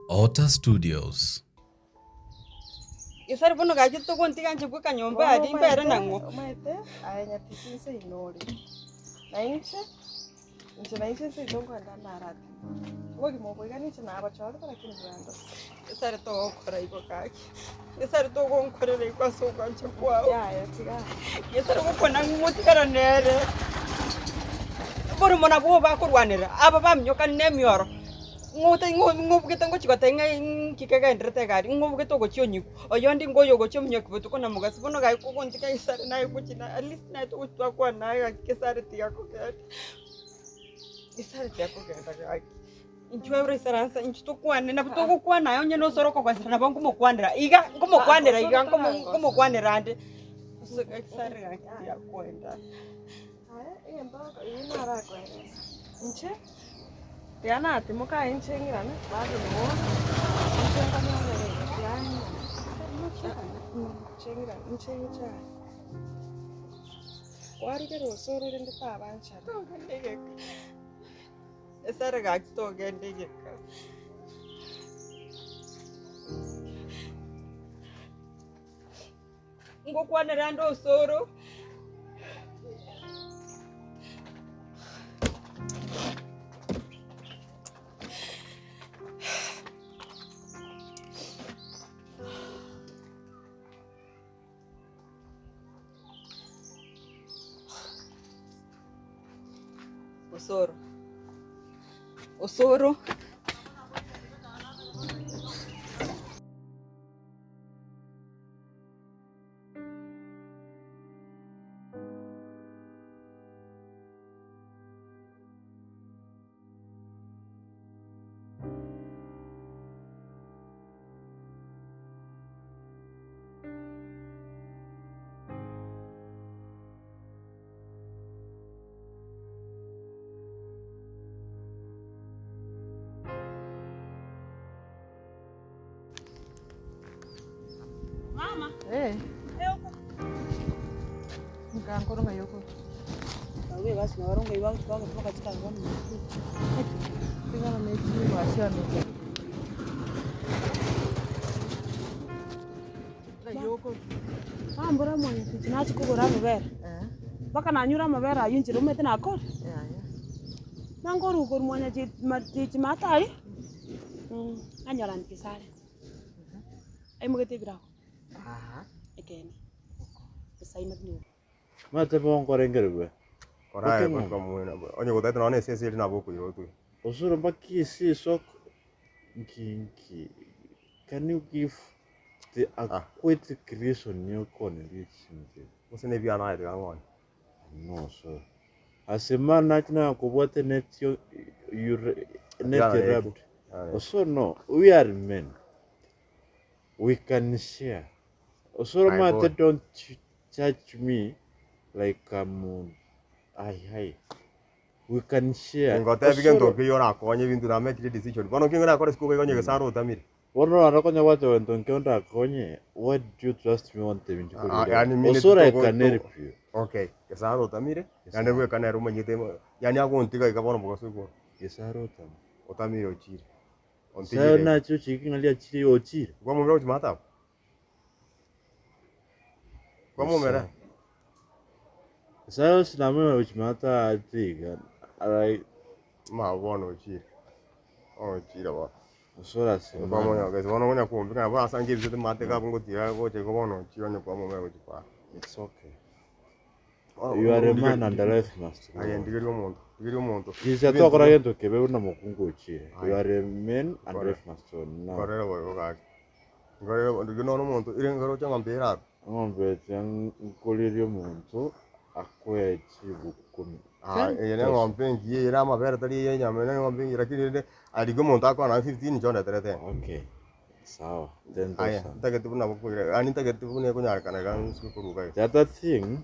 Ota Studios. Isar bono gaji to gonti kanche buka nyomba adi mbere nango. Maite aya titinse inori. Nainche. Nainche se dongo andana rati. Wogi mo boy gani chana abachado para kini brando. Isar to okora iko kaki. Isar to gonkore le kwa so kanche kwa. Ya tiga. Isar mo kona ngoti kara nere. Bono mona bo ba kurwanira. Aba ba mnyoka nemioro. Ngobu ketango chikotenga kikega ndrete gari ngobu ketoko chionyi oyondi ngoyo go chomnyo kibutu kona mugasi bono gai ko konti kai sare nae kuchina at least nae to utwa kwa nae kesare tiga ko kete isare tiga ko kete gai inchwe bre saransa inchto kwa ne na butoko kwa nae onye no soro ko kwa sana bangu mo kwandira iga ngomo kwandira iga ngomo kwandira ande so kesare gai ya kwenda Aya ndo ina ra kwenda. Inche Tiana ati muka inche ngirane baada no. Inche kama ngere. Yani. Chengira inche inche. Wari kero soro rende tabancha. to gende esare gai to gende ngo kwanira ndo soro Osoro Mama Mkankoro ngayoko. Awe basi na warongo iwangu tukaga kutoka katika ngoni. Tinga na mechi wasio ndo. yoko Ambura mwenye tinachi kugora mabera. Baka na nyura mabera ayunjiro mete na kor. Ya. Nangoru gor mwenye ti matai. Anyala nkisare. Ai mugete bira. Ekeni. Sai matni. Mate bongo rengerwe. Korai kwa kamwena. Onye kutete naone sisi na boku yotu. Osuro baki si sok nki. Can you give the aquatic reason you call it? Usine bia na ide ngoni. No, sir. As a man, not now, what a net you net rubbed. Also, no, we are men. We can share. Also, matter don't judge me like hi. We can share. Ngote bigen to biyo na konye bintu na make the decision. Bono kinga ko school konye gesaro tamir. Bueno, ahora coño guato entonces onda coñe. What do you trust me on the vinci? Also, I can help you. Okay, gesaro tamire. Yani we kana ruma nyite. Yani ako untiga ikabono bokasu ko. Gesaro tam. Otamire ochire. Sayo na chuchi kingalia chiri ochire. Kwa mo mero chimata. Kwa mo mera. Sayo sinamwe uchimata atiga. Alright. Ma bono ochire. Ochire ba. Sora si. Kwa mo ya gezo bono nya kumbi kana ba sangi bizu mate ka bungo tira ko che ko bono chiro nya kwa mo mero chipa. It's okay. You are a man and the life master. Ayen digiri omuntu. Digiri omuntu. Kisa to kora yento kebe una mokungo uchire. You are a man and life master. Korera boy ka. Korera digino omuntu ire ngoro changa mpera. Ngombe yang kolirio muntu akwe chibukumi. Yene ngombe ngiye ira mabere tari ye nyame ne ngombe ngira kirinde adigo muntu akona 15 chonda terete. Okay. Sawa. Then Aya, take tu na buku. Ani take tu ne ko nyar kana kan su ko ruga. The other thing,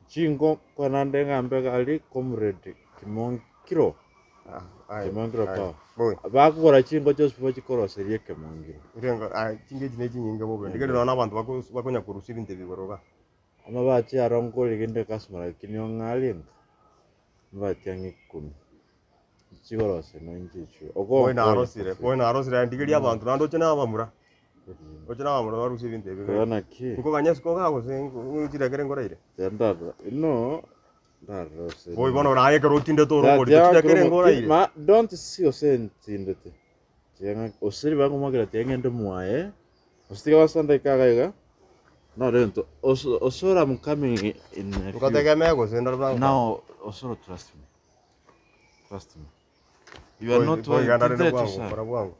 Chingo konande ngambe kali comrade Kimongiro. Kimongiro pa. Boy. Bakora chingo just for chikoro serie Kimongiro. Irenga chinge chine chinyinga bobe. Ndike ndo na abantu bakonya kurusiri ntebi goroga. Ama bachi arongo ligende customer kinyo ngalinga. Mbati yangi kumi. chigorose no injichu Boy na arosire ndigeria abantu nando chena bamura. Ochena bamura barusi binte bebe. kona ki Nko kanyes ko gago se chirekere ngoraire. ndara no ndarose Boy bono raye ke rotinde to ro chirekere ngoraire. ma don't see osentindete jenga osiri bakumagira tengende mwae ostiga basanda ikagaiga no rento osora I'm coming in a few- Ukategemea go se ndara. now osoro trust me you are not boy going to gandare do bwangu para bwangu.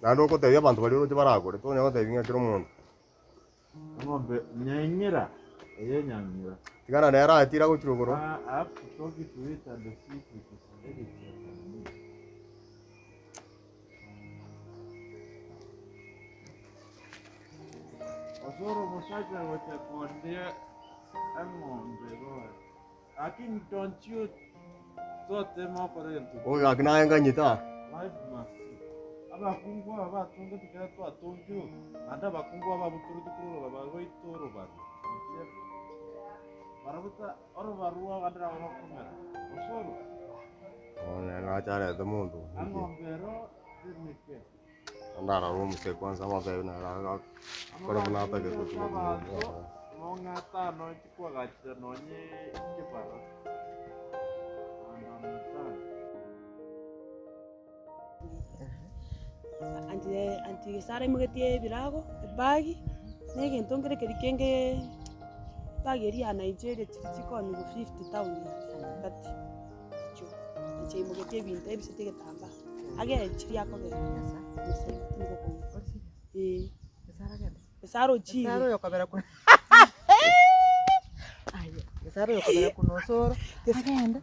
Nando ko tebia abantu bali ro baragore to nyago tebia kiro mundu. ngombe nyanyira nyanyira Tigana nera atira go chirogoro. I have to talk it to it and see if it is ready. Osoro musacha wote kondia ngombe goe. Lakini don't you zote makorento. O akina enga nyita. Life must. Aba kungwa aba tunga tikara to atonju. Anda bakungwa aba buturu tukuru aba goitoro ba. Barabuta oro barua kadra oro kumera. Osoro. Ona na chare de mundu. Angombero dimike. Andara ro muse kwanza mabe na ra. Kora bana ta ke to. Monga ta no chikwa gacha no nye kipara. anti sare mugetie birago bagi nege ntongere kerikenge bageri ya Nigeria chikoni go 50,000 kati cho nche mugetie binte ebisete getamba age chiri yako ge yesa tingo ko saro chiri Saro yokabera kuno. Ayo, saro yokabera kuno soro. Agenda.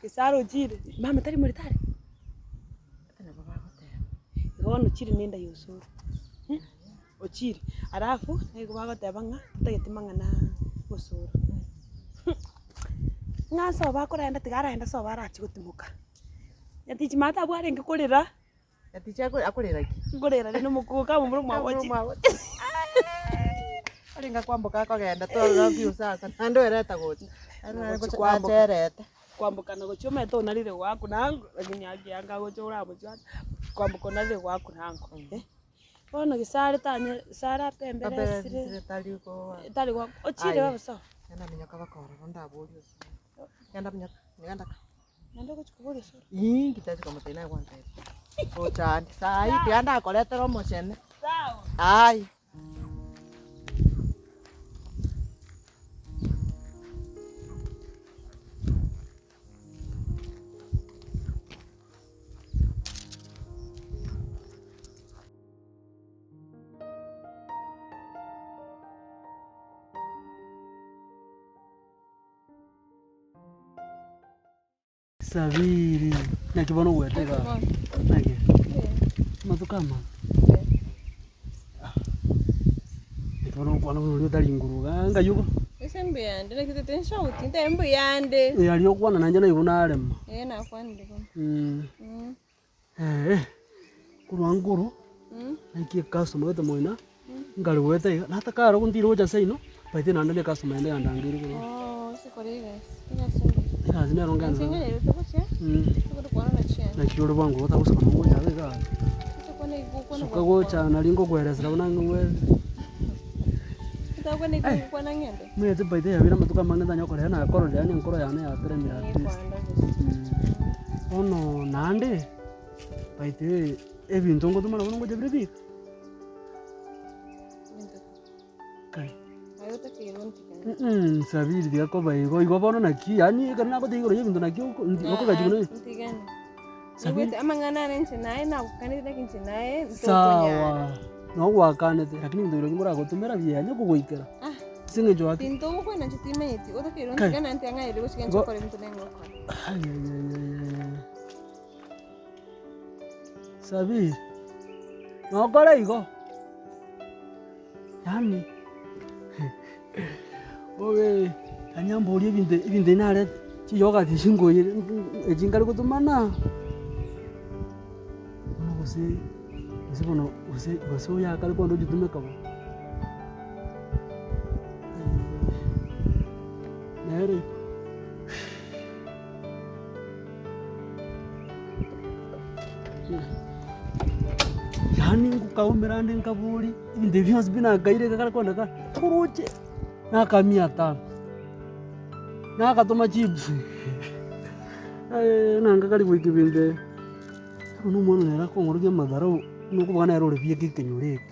saro chiri mama tari muri tari Tena baba hotel. gono chiri nenda yosoro ochiri arafu ego bagoteba nga tutagetimanga na gosoro ngaso bakorenda tigarenda so barachi gutimuka yatichi mata bware ngikurira Aticha akorera ki? ngorera rino mukuka mumuru mwawochi Alinga kwamboka akagenda twara view sasa. Nando ereta gochi. Gochi Kwamboka kwamboka. ereta. kwambukana gochoma eto narire gwaku nango lakini agianga gochora muchwa kwambuka narire gwaku nango bono gisare tanye sara pembere Kabere sire taliko. tari gwaku ochire baba so Yana minyoka bakora ronda boli. Yanda minyoka. Niganda ka. nando gochikuburi so Kitazi kama tena kwanta. Ochandi. Sai pianda akoletero moshene. sawa Ai. Sabiri nakibona uweteka nake matukama nikibona ukwana ulio tali nguruga ngayuko Isembe yande nakitete nshauti ntembe yande. yali okwana nanje nayibona alema Nakwandiko. kurwa nguru naikie customer wete moina ngali wete nata karo kuntiro cha saino paite nandale customer ende andangiri kuno Sikoriga. Tingasumba. kazi nero ngana Singene rutokoche. Tukuru kwana na chene. na kiro bwangu utakusaka ngo cha ga Tukone gukona. suka go cha nalingo kwereza bana ngwe Tukone gukona ngende. mwete paite ya bira matuka mangenda nyokore na koro yani nkoro yana ya teremira at least ono nande paite ebintu ngo tumana ngo jebire bik kai Ayote kironti. sabiri dia ko bai go igo bono naki yani kana ko digoro yebintu naki ko gajune Ntigane. Sabiti amangana nje naye na kukanira kinje naye. sawa no wakane lakini ndiro ngora go tumera bya nyoko goikera singe jo ati Tinto ko na chitimeti. Oto kironti kana ntanga ile ko sikenzo kore mtu nengo kwa. sabiri no kora igo yani owe anyambori ibinde nare chiyoga tishingoye ejingari kutumana no gose bono gose oya kali kondo jitumeka bo nere yani ngukaumira ndi nkaburi ibintu byose binagaire kakakona ka kuruche nakamia 5 nakatoma chips nanga kali gwikibinde uno mwana nera kongorogia matharau nuko bwana yaro rebie kikinyurike